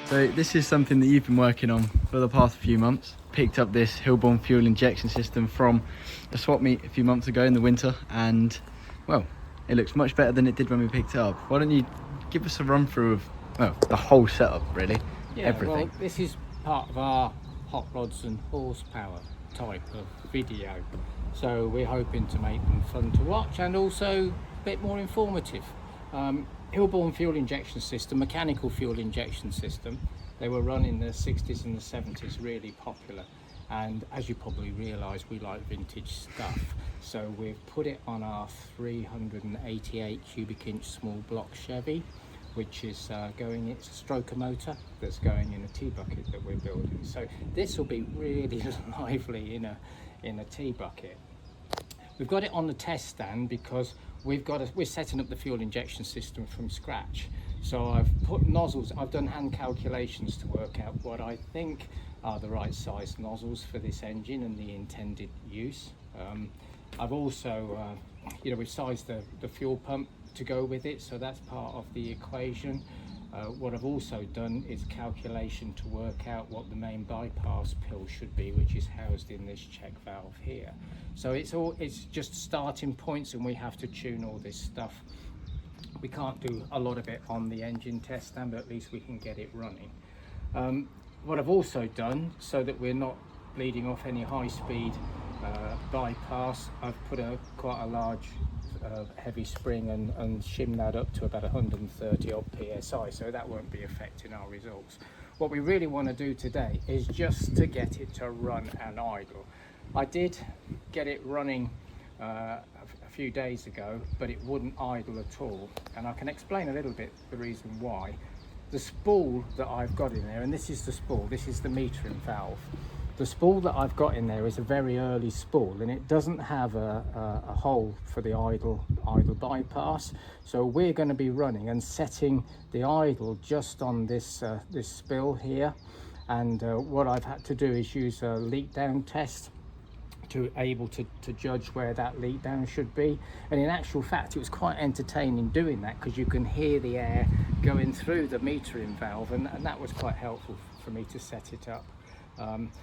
So this is something that you've been working on for the past few months. Picked up this Hilborn fuel injection system from a swap meet a few months ago in the winter, and well, it looks much better than it did when we picked it up. Why don't you give us a run through of, well, the whole setup really, everything. Well, this is part of our hot rods and horsepower type of video, so we're hoping to make them fun to watch and also a bit more informative. Hilborn fuel injection system, mechanical fuel injection system, they were run in the 60s and the 70s, really popular, and as you probably realise, we like vintage stuff, so we've put it on our 388 cubic inch small block Chevy, which is it's a stroker motor that's going in a tea bucket that we're building. So this will be really lively in a tea bucket. We've got it on the test stand because we're setting up the fuel injection system from scratch. So I've put nozzles, I've done hand calculations to work out what I think are the right size nozzles for this engine and the intended use. I've also, we've sized the fuel pump to go with it, so that's part of the equation. What I've also done is calculation to work out what the main bypass pill should be, which is housed in this check valve here. So it's just starting points, and we have to tune all this stuff. We can't do a lot of it on the engine test stand, but at least we can get it running. What I've also done, so that we're not bleeding off any high-speed bypass, I've put quite a large heavy spring and shim that up to about 130 odd psi, so that won't be affecting our results. What we really want to do today is just to get it to run and idle. I did get it running a few days ago, but it wouldn't idle at all, and I can explain a little bit the reason why. The spool that I've got in there, and this is the spool, this is the metering valve. The spool that I've got in there is a very early spool, and it doesn't have a hole for the idle bypass. So we're going to be running and setting the idle just on this spill here. And what I've had to do is use a leak down test to able to judge where that leak down should be. And in actual fact, it was quite entertaining doing that, because you can hear the air going through the metering valve, and that was quite helpful for me to set it up.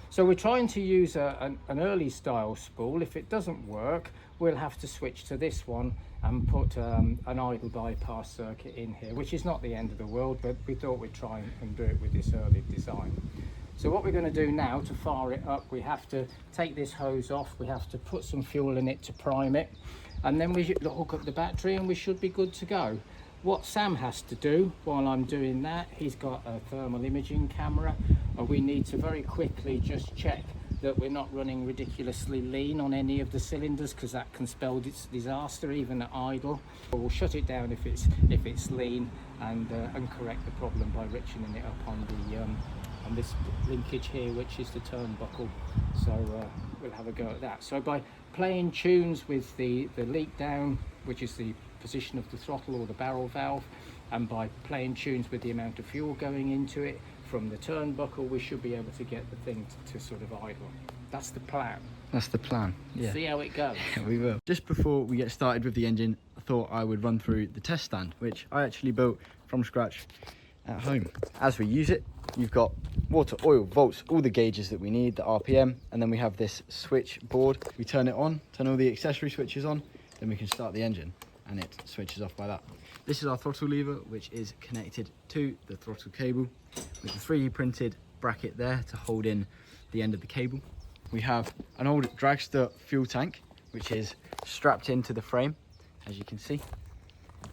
So we're trying to use an early style spool. If it doesn't work, we'll have to switch to this one and put an idle bypass circuit in here, which is not the end of the world, but we thought we'd try and do it with this early design. So what we're going to do now to fire it up, we have to take this hose off, we have to put some fuel in it to prime it, and then we hook up the battery and we should be good to go. What Sam has to do while I'm doing that, he's got a thermal imaging camera, and we need to very quickly just check that we're not running ridiculously lean on any of the cylinders, because that can spell disaster even at idle. We'll shut it down if it's lean, and correct the problem by richening it up on this linkage here, which is the turnbuckle. So we'll have a go at that. So by playing tunes with the leak down, which is the position of the throttle or the barrel valve, and by playing tunes with the amount of fuel going into it from the turnbuckle, we should be able to get the thing to sort of idle. That's the plan. That's the plan, yeah. See how it goes. Yeah, we will. Just before we get started with the engine, I thought I would run through the test stand, which I actually built from scratch at home. As we use it, you've got water, oil, volts, all the gauges that we need, the RPM, and then we have this switch board. We turn it on, turn all the accessory switches on, then we can start the engine, and it switches off by that. This is our throttle lever, which is connected to the throttle cable with the 3D printed bracket there to hold in the end of the cable. We have an old dragster fuel tank, which is strapped into the frame, as you can see.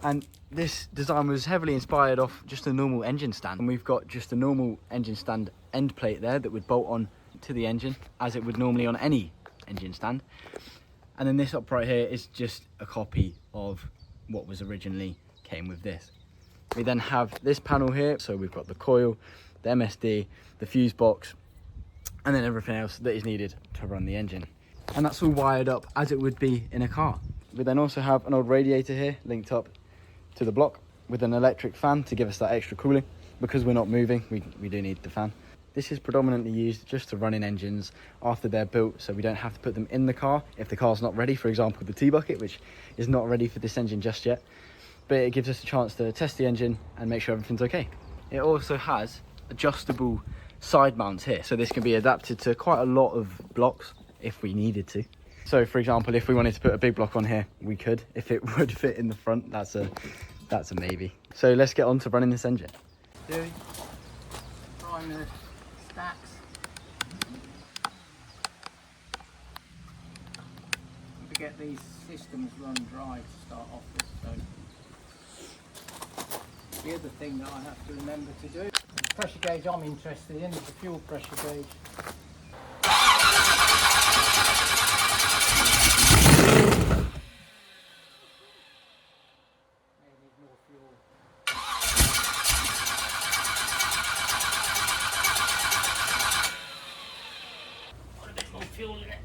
And this design was heavily inspired off just a normal engine stand. And we've got just a normal engine stand end plate there that would bolt on to the engine, as it would normally on any engine stand. And then this upright here is just a copy of what was originally came with this. We then have this panel here, so we've got the coil, the MSD, the fuse box, and then everything else that is needed to run the engine. And that's all wired up as it would be in a car. We then also have an old radiator here linked up to the block with an electric fan to give us that extra cooling. Because we're not moving, we do need the fan. This is predominantly used just to run in engines after they're built, so we don't have to put them in the car if the car's not ready. For example, the T-bucket, which is not ready for this engine just yet. But it gives us a chance to test the engine and make sure everything's okay. It also has adjustable side mounts here, so this can be adapted to quite a lot of blocks if we needed to. So for example, if we wanted to put a big block on here, we could. If it would fit in the front, that's a maybe. So let's get on to running this engine. Prime the stacks. Don't forget these systems run dry to start off with. So the other thing that I have to remember to do, the pressure gauge I'm interested in is the fuel pressure gauge. Fuel in it.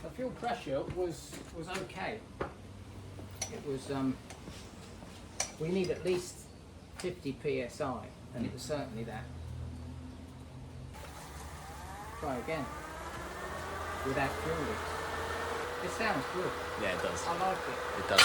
The fuel pressure was okay. It was we need at least 50 psi, and it was certainly that. Try again without fuel leaks. It sounds good. Yeah, it does. I like it. It does.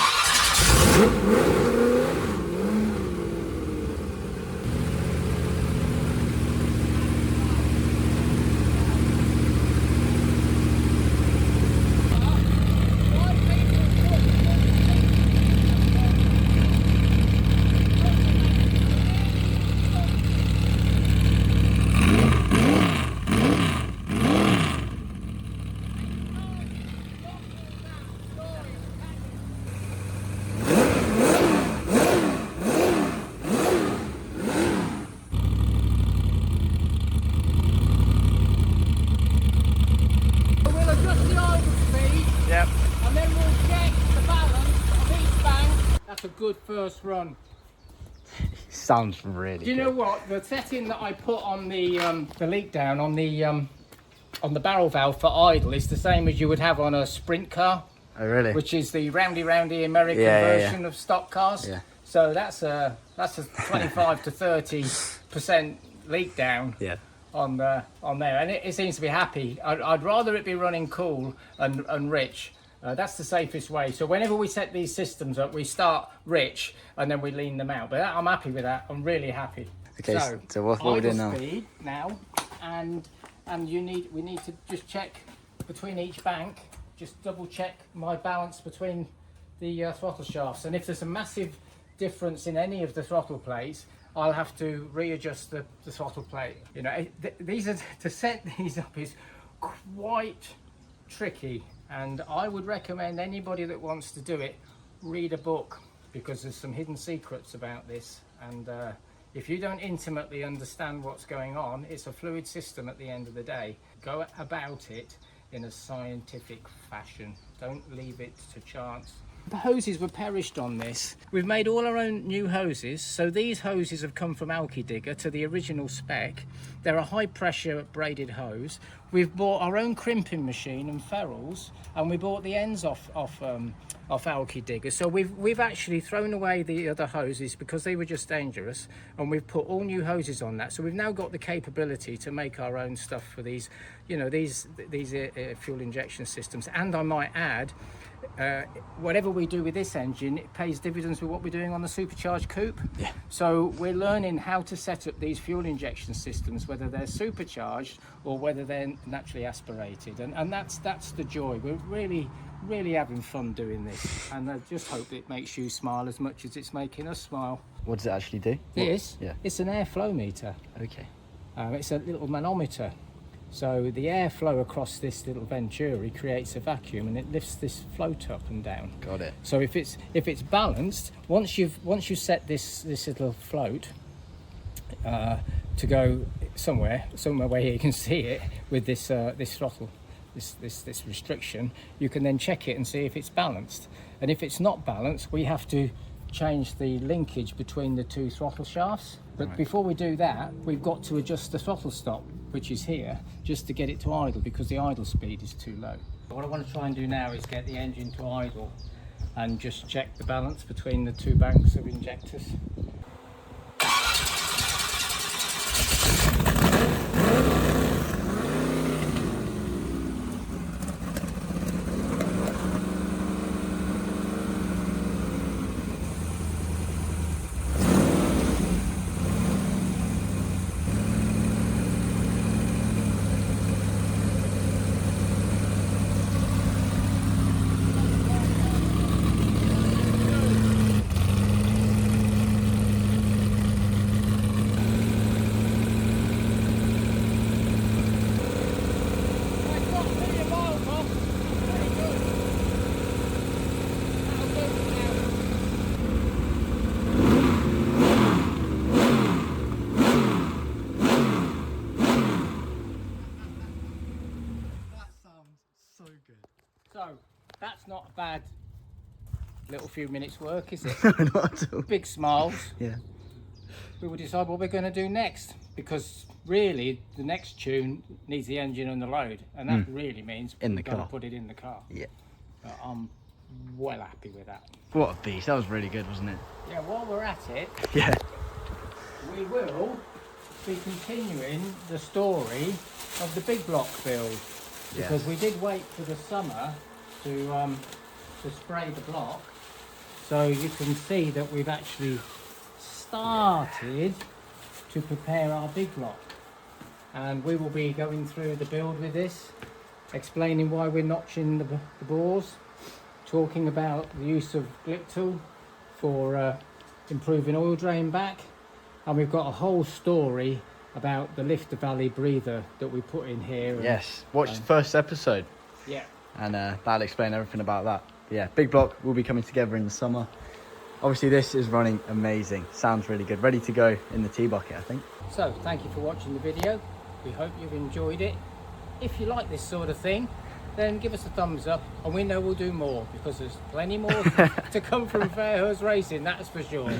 Yep. And then we'll check the balance of each bank. That's a good first run. Sounds really good. Do you know what? The setting that I put on the leak down on the barrel valve for idle is the same as you would have on a sprint car. Oh really? Which is the roundy American version of stock cars. Yeah. So that's a 25 to 30% leak down. Yeah. On there, and it seems to be happy. I'd rather it be running cool and rich. That's the safest way. So whenever we set these systems up, we start rich and then we lean them out. But I'm happy with that. I'm really happy. Okay. So what we're doing now? Speed now, and we need to just check between each bank. Just double check my balance between the throttle shafts, and if there's a massive difference in any of the throttle plates, I'll have to readjust the throttle plate. You know, to set these up is quite tricky, and I would recommend anybody that wants to do it, read a book, because there's some hidden secrets about this, and if you don't intimately understand what's going on, it's a fluid system at the end of the day. Go about it in a scientific fashion. Don't leave it to chance. The hoses were perished on this. We've made all our own new hoses. So these hoses have come from Alki Digger to the original spec. They're a high pressure braided hose. We've bought our own crimping machine and ferrules, and we bought the ends off Alki Digger. So we've actually thrown away the other hoses because they were just dangerous, and we've put all new hoses on that. So we've now got the capability to make our own stuff for these, you know, these fuel injection systems. And I might add, whatever we do with this engine, it pays dividends with what we're doing on the supercharged coupe. Yeah. So we're learning how to set up these fuel injection systems, whether they're supercharged or whether they're naturally aspirated, and that's the joy. We're really having fun doing this, and I just hope it makes you smile as much as it's making us smile. What does it actually do? This, Yeah. it's an airflow meter. Okay. It's a little manometer. So the airflow across this little venturi creates a vacuum, and it lifts this float up and down. Got it. So if it's balanced, once you've set this little float to go somewhere where you can see it with this this throttle, this restriction, you can then check it and see if it's balanced. And if it's not balanced, we have to change the linkage between the two throttle shafts. But Right. before we do that, we've got to adjust the throttle stop, which is here, just to get it to idle, because the idle speed is too low. What I want to try and do now is get the engine to idle and just check the balance between the two banks of injectors. So good. So that's not a bad little few minutes work, is it? Not at all. Big smiles. Yeah. We will decide what we're going to do next, because really the next tune needs the engine on the road, and that really means In the we've got car. to put it in the car. Yeah. But I'm well happy with that. What a beast. That was really good, wasn't it? Yeah, while we're at it, Yeah. we will be continuing the story of the big block build, because we did wait for the summer to spray the block, so you can see that we've actually started to prepare our big block, and we will be going through the build with this, explaining why we're notching the bores, talking about the use of Glip tool for improving oil drain back, and we've got a whole story about the lifter valley breather that we put in here. And, Yes. Watch the first episode, yeah. and that'll explain everything about that. Yeah, big block will be coming together in the summer. Obviously, this is running amazing. Sounds really good. Ready to go in the T-bucket, I think. So thank you for watching the video. We hope you've enjoyed it. If you like this sort of thing, then give us a thumbs up, and we know we'll do more, because there's plenty more to come from Fairhurst Racing, that's for sure.